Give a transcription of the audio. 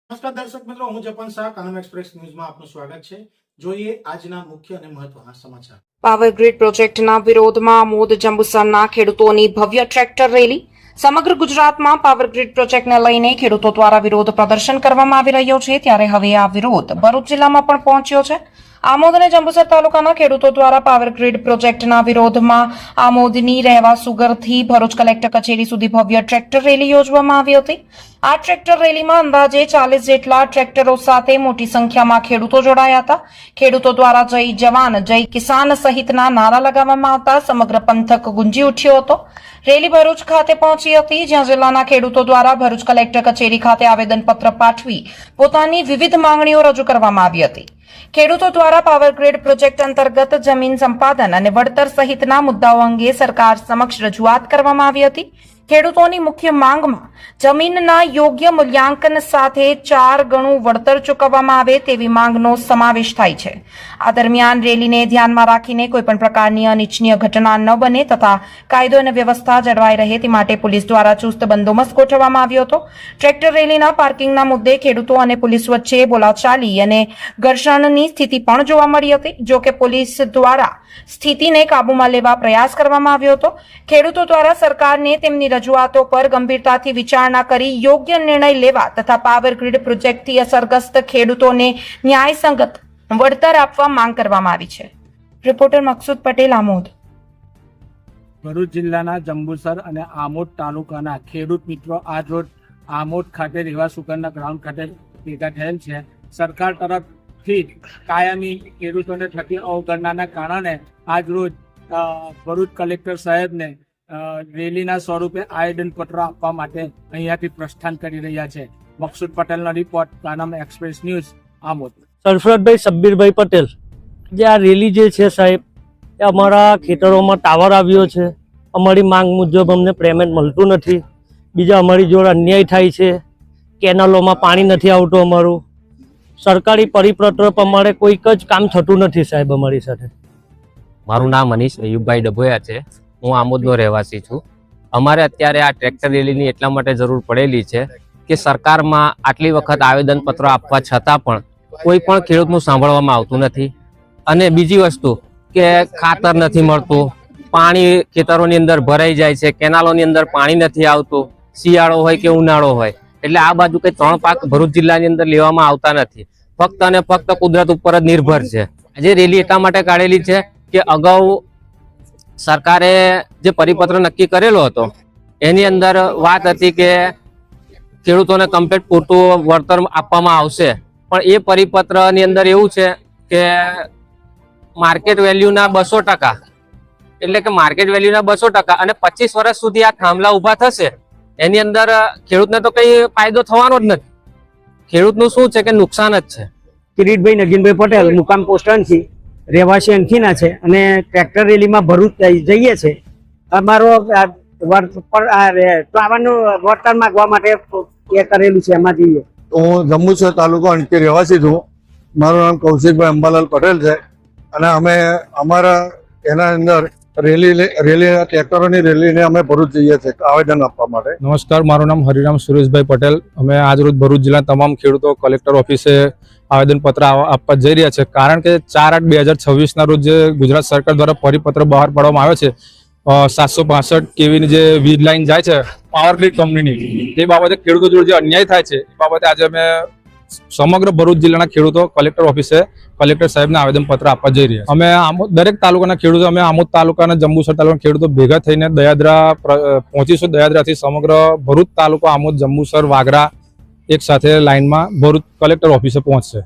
નમસ્કાર દર્શક મિત્રો, હું જપન શાહ કાનમ એક્સપ્રેસ ન્યૂઝમાં આપનું સ્વાગત છે। જોઈએ આજના મુખ્ય અને મહત્વના સમાચાર। પાવર ગ્રીડ પ્રોજેક્ટના વિરોધમાં આમોદ જંબુસરના ખેડૂતોની ભવ્ય ટ્રેક્ટર રેલી। સમગ્ર ગુજરાતમાં પાવર ગ્રીડ પ્રોજેક્ટને લઈને ખેડૂતો દ્વારા વિરોધ પ્રદર્શન કરવામાં આવી રહ્યો છે, ત્યારે હવે આ વિરોધ ભરૂચ જિલ્લામાં પણ પહોંચ્યો છે। આમોદ અને જંબુસર તાલુકાના ખેડૂતો દ્વારા પાવર ગ્રીડ પ્રોજેક્ટના વિરોધમાં આમોદની રહેવા સુગરથી ભરૂચ કલેક્ટર કચેરી સુધી ભવ્ય ટ્રેક્ટર રેલી યોજવામાં આવી હતી। આ ટ્રેક્ટર રેલીમાં અંદાજે 40 જેટલા ટ્રેક્ટરો સાથે મોટી સંખ્યામાં ખેડૂતો જોડાયા હતા। ખેડૂતો દ્વારા જય જવાન જય કિસાન સહિતના નારા લગાવવામાં આવતા સમગ્ર પંથક ગુંજી ઉઠ્યો હતો। રેલી ભરૂચ ખાતે પહોંચી હતી, જ્યાં જિલ્લાના ખેડૂતો દ્વારા ભરૂચ કલેક્ટર કચેરી ખાતે આવેદનપત્ર પાઠવી પોતાની વિવિધ માંગણીઓ રજૂ કરવામાં આવી હતી। ખેડૂતો દ્વારા પાવર ગ્રીડ પ્રોજેક્ટ અંતર્ગત જમીન સંપાદન અને વળતર સહિતના મુદ્દાઓ અંગે સરકાર સમક્ષ રજૂઆત કરવામાં આવી હતી। ખેડૂતોની મુખ્ય માંગમાં જમીનના યોગ્ય મૂલ્યાંકન સાથે 4 ગણું વળતર ચૂકવવામાં આવે તેવી માંગનો સમાવેશ થાય છે। આ દરમિયાન રેલીને ધ્યાનમાં રાખીને કોઈપણ પ્રકારની અનિચ્છનીય ઘટના ન બને તથા કાયદો અને વ્યવસ્થા જળવાઈ રહે તે માટે પોલીસ દ્વારા ચુસ્ત બંદોબસ્ત ગોઠવવામાં આવ્યો હતો। ટ્રેક્ટર રેલીના પાર્કિંગના મુદ્દે ખેડૂતો અને પોલીસ વચ્ચે બોલાચાલી અને ઘર્ષણની સ્થિતિ પણ જોવા મળી હતી। જો કે પોલીસ દ્વારા સ્થિતિને કાબૂમાં લેવા પ્રયાસ કરવામાં આવ્યો હતો। ખેડૂતો દ્વારા સરકારને તેમની રજૂઆતો પર ગંભીરતાથી વિચારણા કરી યોગ્ય નિર્ણય લેવા તથા પાવર ગ્રીડ પ્રોજેક્ટથી અસરગ્રસ્ત ખેડૂતોને ન્યાયસંગત વળતર આપવા માંગ કરવામાં આવી છે। રિપોર્ટર મકસૂદ પટેલ, આમોદ। ભરૂચ જિલ્લાના જંબુસર અને આમોદ તાલુકાના ખેડૂત મિત્રો આજરોજ આમોદ ખાતે રહેવા સુગરના ગ્રાઉન્ડ ખાતે ભેગા થયેલ છે। સરકાર તરફથી કાયમી ખેડૂતોને થતી અવગણનાના કારણે આજરોજ ભરૂચ કલેક્ટર સાહેબને રેલીના સ્વરૂપે આવેદનપત્ર આપવા માટે અહીંયાથી પ્રસ્થાન કરી રહ્યા છે। મકસૂદ પટેલનો report, Kanam express news, Amod. સરફરાજભાઈ સબ્બીરભાઈ પટેલ, જે આ રેલી જે છે સાહેબ, એ અમારા ખેતરોમાં ટાવર આવ્યો છે। અમારી માંગ મુજબ અમને પેમેન્ટ મળતું નથી। બીજા અમારી જોડે અન્યાય થાય છે, કેનાલોમાં પાણી નથી આવતું। અમારું સરકારી પરિપત્ર પ્રમાણે કોઈક જ કામ થતું નથી સાહેબ અમારી સાથે। મારું નામ મનીષ અયુબભાઈ ડભોયા છે। હું આમોદનો રહેવાસી છું। અમારે અત્યારે આ ટ્રેક્ટર રેલીની એટલા માટે જરૂર પડેલી છે કે સરકારમાં આટલી વખત આવેદનપત્રો આપવા છતાં પણ કોઈ પણ ખેડૂતનું સાંભળવામાં આવતું નથી। અને બીજી વસ્તુ કે ખાતર નથી મળતું, પાણી ખેતરોની અંદર ભરાઈ જાય છે, કેનાલોની અંદર પાણી નથી આવતું, શિયાળો હોય કે ઉનાળો હોય, એટલે આ બાજુ કઈ 3 પાક ભરૂચ જિલ્લાની અંદર લેવામાં આવતા નથી। ફક્ત અને ફક્ત કુદરત ઉપર જ નિર્ભર છે। જે રેલી એટલા માટે કાઢેલી છે કે અગાઉ સરકારે જે પરિપત્ર નક્કી કરેલો હતો એની અંદર વાત હતી કે ખેડૂતોને કમ્પ્લીટ પૂરતું વળતર આપવામાં આવશે, પણ એ પરિપત્રની અંદર એવું છે કે માર્કેટ વેલ્યુના 200%, એટલે કે માર્કેટ વેલ્યુના 200% અને 25 વર્ષ સુધી આ થાંભલા ઊભા થશે, એની અંદર ખેડૂતને તો કઈ ફાયદો થવાનો જ નથી। ખેડૂતનું શું છે કે નુકસાન જ છે। કિરીટભાઈ નગીનભાઈ પટેલ, મુકામ પોસ્ટનથી, રહેવાસી અંખીના છે અને ટ્રેક્ટર રેલીમાં ભરૂચ જઈએ છે। અમારો ટાવરનું વળતર માંગવા માટે એ કરેલું છે, એમાં જઈએ। હું જંબુસર તાલુકો અંકી રહેવાસી છું। મારું નામ કૌશિકભાઈ અંબાલાલ પટેલ છે અને અમે અમારા એના અંદર રેલી ટ્રેક્ટરોની રેલીને અમે ભરૂચ જઈએ છીએ આવેદન આપવા માટે। નમસ્કાર, મારું નામ હરિરામ સુરેશભાઈ પટેલ। અમે આજરોજ ભરૂચ જિલ્લા તમામ ખેડૂતો કલેક્ટર ઓફિસે આવેદનપત્ર આપવા જઈ રહ્યા છે, કારણ કે 4/8/2026 ના રોજ ગુજરાત સરકાર દ્વારા પરિપત્ર બહાર પાડવામાં આવ્યો છે। 765 કેવીની જે વીજ લાઈન જાય છે પાવર ગ્રીડ કંપનીની, તે બાબતે ખેડૂતો જોડે જે અન્યાય થાય છે એ બાબતે આજે અમે સમગ્ર ભરૂચ જિલ્લાના ખેડૂતો કલેક્ટર ઓફિસે કલેક્ટર સાહેબને આવેદનપત્ર આપવા જઈ રહ્યા છે। અમે દરેક તાલુકાના ખેડૂતો, અમે આમોદ તાલુકાના, જંબુસર તાલુકાના ખેડૂતો ભેગા થઈને દયાદરા પહોંચીશું। દયાદરાથી સમગ્ર ભરૂચ તાલુકો, આમોદ, જંબુસર, વાગરા એક સાથે લાઈનમાં ભરૂચ કલેક્ટર ઓફિસે પહોંચશે।